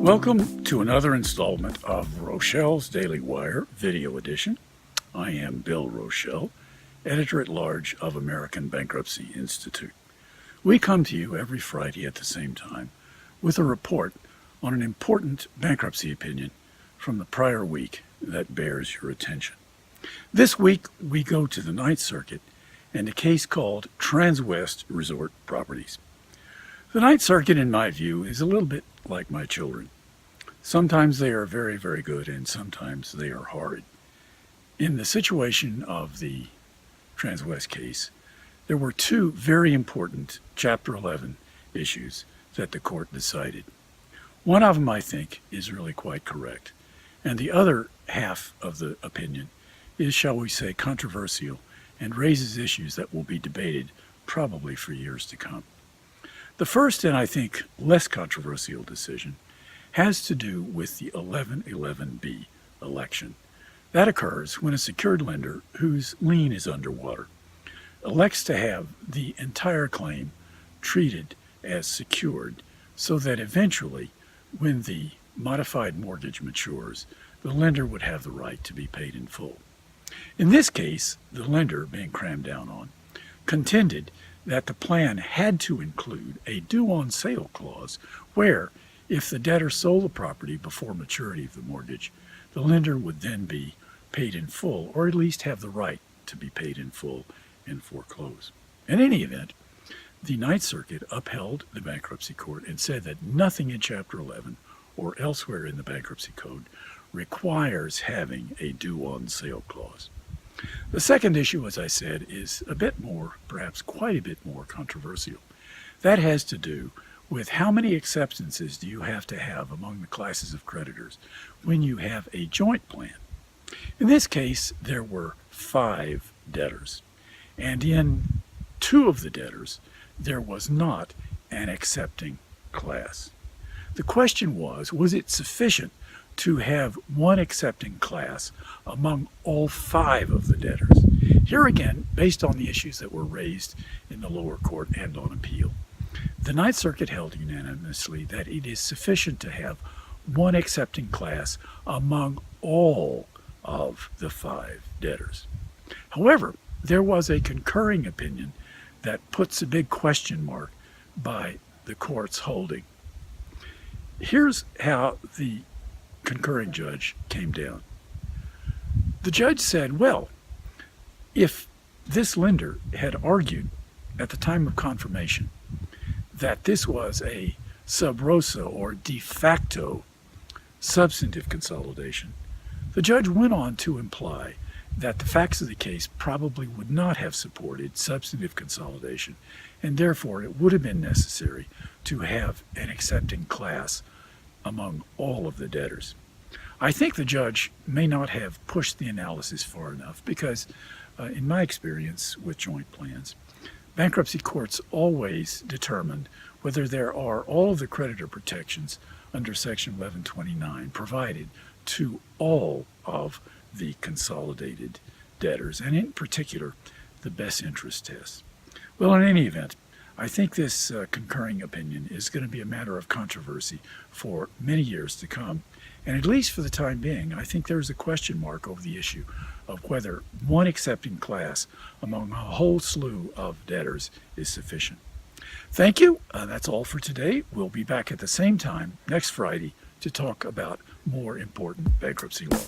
Welcome to another installment of Rochelle's Daily Wire Video Edition. I am Bill Rochelle, Editor-at-Large of American Bankruptcy Institute. We come to you every Friday at the same time with a report on an important bankruptcy opinion from the prior week that bears your attention. This week, we go to the Ninth Circuit and a case called Transwest Resort Properties. The Ninth Circuit, in my view, is a little bit like my children. Sometimes they are very, very good, and sometimes they are horrid. In the situation of the Transwest case, there were two very important Chapter 11 issues that the court decided. One of them, I think, is really quite correct, and the other half of the opinion is, shall we say, controversial and raises issues that will be debated probably for years to come. The first, and I think less controversial decision, has to do with the 1111B election. That occurs when a secured lender whose lien is underwater elects to have the entire claim treated as secured so that eventually, when the modified mortgage matures, the lender would have the right to be paid in full. In this case, the lender, being crammed down on, contended that the plan had to include a due-on-sale clause where, if the debtor sold the property before maturity of the mortgage, the lender would then be paid in full, or at least have the right to be paid in full and foreclose. In any event, the Ninth Circuit upheld the bankruptcy court and said that nothing in Chapter 11 or elsewhere in the bankruptcy code requires having a due-on-sale clause. The second issue, as I said, is a bit more, perhaps quite a bit more controversial. That has to do with how many acceptances do you have to have among the classes of creditors when you have a joint plan. In this case, there were 5 debtors, and in 2 of the debtors, there was not an accepting class. The question was it sufficient to have one accepting class among all 5 of the debtors? Here again, based on the issues that were raised in the lower court and on appeal, the Ninth Circuit held unanimously that it is sufficient to have one accepting class among all of the 5 debtors. However, there was a concurring opinion that puts a big question mark by the court's holding. Here's how the concurring judge came down. The judge said, well, if this lender had argued at the time of confirmation that this was a sub rosa or de facto substantive consolidation, the judge went on to imply that the facts of the case probably would not have supported substantive consolidation, and therefore it would have been necessary to have an accepting class among all of the debtors. I think the judge may not have pushed the analysis far enough because, in my experience with joint plans, bankruptcy courts always determined whether there are all of the creditor protections under Section 1129 provided to all of the consolidated debtors, and in particular, the best interest test. Well, in any event, I think this concurring opinion is going to be a matter of controversy for many years to come. And at least for the time being, I think there's a question mark over the issue of whether one accepting class among a whole slew of debtors is sufficient. Thank you. That's all for today. We'll be back at the same time next Friday to talk about more important bankruptcy law.